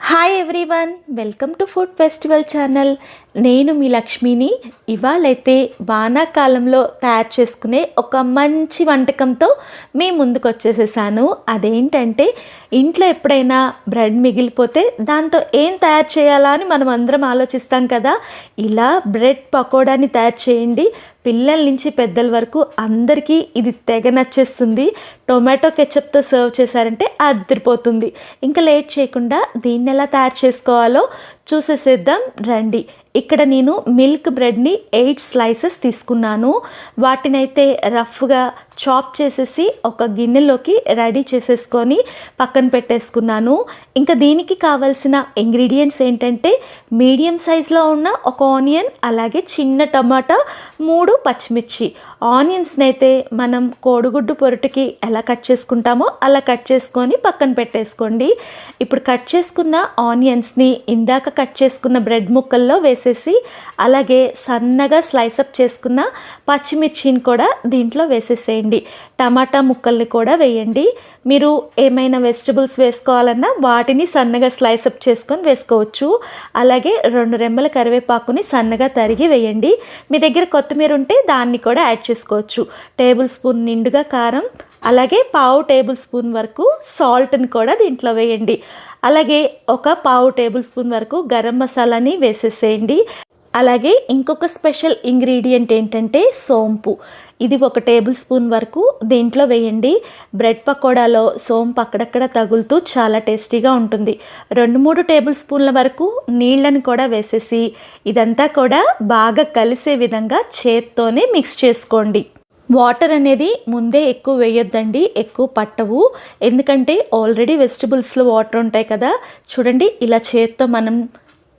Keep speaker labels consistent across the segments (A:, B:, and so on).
A: Hi everyone, welcome to food festival channel. నేను మీ లక్ష్మిని. ఇవాళైతే వానాకాలంలో తయారు చేసుకునే ఒక మంచి వంటకంతో మీ ముందుకు వచ్చేసేసాను. అదేంటంటే, ఇంట్లో ఎప్పుడైనా బ్రెడ్ మిగిలిపోతే దాంతో ఏం తయారు చేయాలా అని మనం అందరం ఆలోచిస్తాం కదా. ఇలా బ్రెడ్ పకోడాని తయారు చేయండి. పిల్లల నుంచి పెద్దల వరకు అందరికీ ఇది తెగ నచ్చేస్తుంది. టొమాటో కెచప్తో సర్వ్ చేశారంటే అదిరిపోతుంది. ఇంకా లేట్ చేయకుండా దీన్ని ఎలా తయారు చేసుకోవాలో చూసేసేద్దాం రండి. ఇక్కడ నేను మిల్క్ బ్రెడ్ని 8 స్లైసెస్ తీసుకున్నాను. వాటినైతే రఫ్గా చాప్ చేసేసి ఒక గిన్నెలోకి రెడీ చేసేసుకొని పక్కన పెట్టేసుకున్నాను. ఇంకా దీనికి కావాల్సిన ఇంగ్రీడియంట్స్ ఏంటంటే, మీడియం సైజులో ఉన్న ఒక ఆనియన్, అలాగే చిన్న టమాటా, 3 పచ్చిమిర్చి. ఆనియన్స్ని అయితే మనం కోడిగుడ్డు పొరటుకి ఎలా కట్ చేసుకుంటామో అలా కట్ చేసుకొని పక్కన పెట్టేసుకోండి. ఇప్పుడు కట్ చేసుకున్న ఆనియన్స్ని ఇందాక కట్ చేసుకున్న బ్రెడ్ ముక్కల్లో వేసేసి, అలాగే సన్నగా స్లైసప్ చేసుకున్న పచ్చిమిర్చిని కూడా దీంట్లో వేసేసేయండి. టమాటా ముక్కల్ని కూడా వేయండి. మీరు ఏమైనా వెజిటబుల్స్ వేసుకోవాలన్నా వాటిని సన్నగా స్లైసప్ చేసుకొని వేసుకోవచ్చు. అలాగే 2 రెమ్మల కరివేపాకుని సన్నగా తరిగి వేయండి. మీ దగ్గర కొత్తిమీర ఉంటే దాన్ని కూడా యాడ్ చేసుకోవచ్చు. టేబుల్ స్పూన్ నిండుగా కారం, అలాగే పావు టేబుల్ స్పూన్ వరకు సాల్ట్ని కూడా దీంట్లో వేయండి. అలాగే ఒక పావు టేబుల్ స్పూన్ వరకు గరం మసాలాని వేసేసేయండి. అలాగే ఇంకొక స్పెషల్ ఇంగ్రీడియంట్ ఏంటంటే సోంపు. ఇది 1 టేబుల్ స్పూన్ వరకు దీంట్లో వేయండి. బ్రెడ్ పకోడాలో సోంపు అక్కడక్కడ తగులుతూ చాలా టేస్టీగా ఉంటుంది. 2-3 టేబుల్ స్పూన్ల వరకు నీళ్ళని కూడా వేసేసి ఇదంతా కూడా బాగా కలిసే విధంగా చేత్తోనే మిక్స్ చేసుకోండి. వాటర్ అనేది ముందే ఎక్కువ వేయొద్దండి, ఎక్కువ పట్టవు. ఎందుకంటే ఆల్రెడీ వెజిటబుల్స్లో వాటర్ ఉంటాయి కదా. చూడండి, ఇలా చేత్తో మనం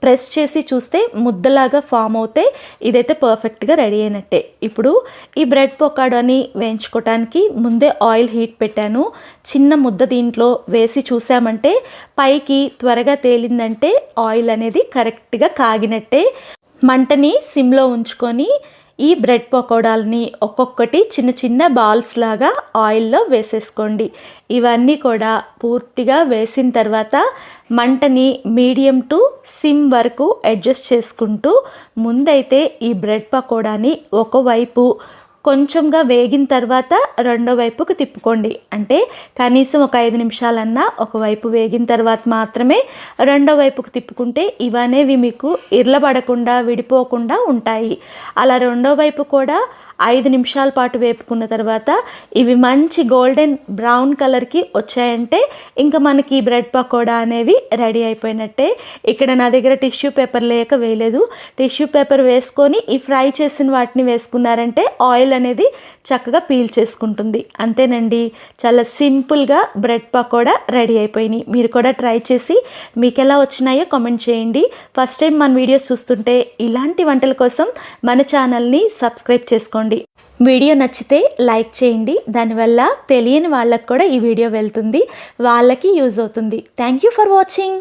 A: ప్రెస్ చేసి చూస్తే ముద్దలాగా ఫామ్ అవుతే ఇదైతే పర్ఫెక్ట్గా రెడీ అయినట్టే. ఇప్పుడు ఈ బ్రెడ్ పకోడాని వేయించుకోవడానికి ముందే ఆయిల్ హీట్ పెట్టాను. చిన్న ముద్ద దీంట్లో వేసి చూసామంటే పైకి త్వరగా తేలిందంటే ఆయిల్ అనేది కరెక్ట్గా కాగినట్టే. మంటని సిమ్లో ఉంచుకొని ఈ బ్రెడ్ పకోడాలని ఒక్కొక్కటి చిన్న చిన్న బాల్స్ లాగా ఆయిల్లో వేసేసుకోండి. ఇవన్నీ కూడా పూర్తిగా వేసిన తర్వాత మంటని మీడియం టు సిమ్ వరకు అడ్జస్ట్ చేసుకుంటూ ముందైతే ఈ బ్రెడ్ పకోడాని ఒకవైపు కొంచెంగా వేగిన తర్వాత రెండో వైపుకు తిప్పుకోండి. అంటే కనీసం ఒక 5 నిమిషాలన్నా ఒకవైపు వేగిన తర్వాత మాత్రమే రెండో వైపుకు తిప్పుకుంటే ఇవనేవి మీకు ఇర్లబడకుండా విడిపోకుండా ఉంటాయి. అలా రెండో వైపు కూడా 5 నిమిషాల పాటు వేపుకున్న తర్వాత ఇవి మంచి గోల్డెన్ బ్రౌన్ కలర్కి వచ్చాయంటే ఇంకా మనకి బ్రెడ్ పకోడా అనేవి రెడీ అయిపోయినట్టే. ఇక్కడ నా దగ్గర టిష్యూ పేపర్ లేక వేయలేదు. టిష్యూ పేపర్ వేసుకొని ఈ ఫ్రై చేసిన వాటిని వేసుకున్నారంటే ఆయిల్ అనేది చక్కగా పీల్ చేసుకుంటుంది. అంతేనండి, చాలా సింపుల్గా బ్రెడ్ పకోడా రెడీ అయిపోయినాయి. మీరు కూడా ట్రై చేసి మీకు ఎలా వచ్చినాయో కామెంట్ చేయండి. ఫస్ట్ టైం మన వీడియోస్ చూస్తుంటే ఇలాంటి వంటల కోసం మన ఛానల్ని సబ్స్క్రైబ్ చేసుకోండి. వీడియో నచ్చితే లైక్ చేయండి. దానివల్ల తెలియని వాళ్ళకు కూడా ఈ వీడియో వెళ్తుంది, వాళ్ళకి యూజ్ అవుతుంది. Thank you for watching.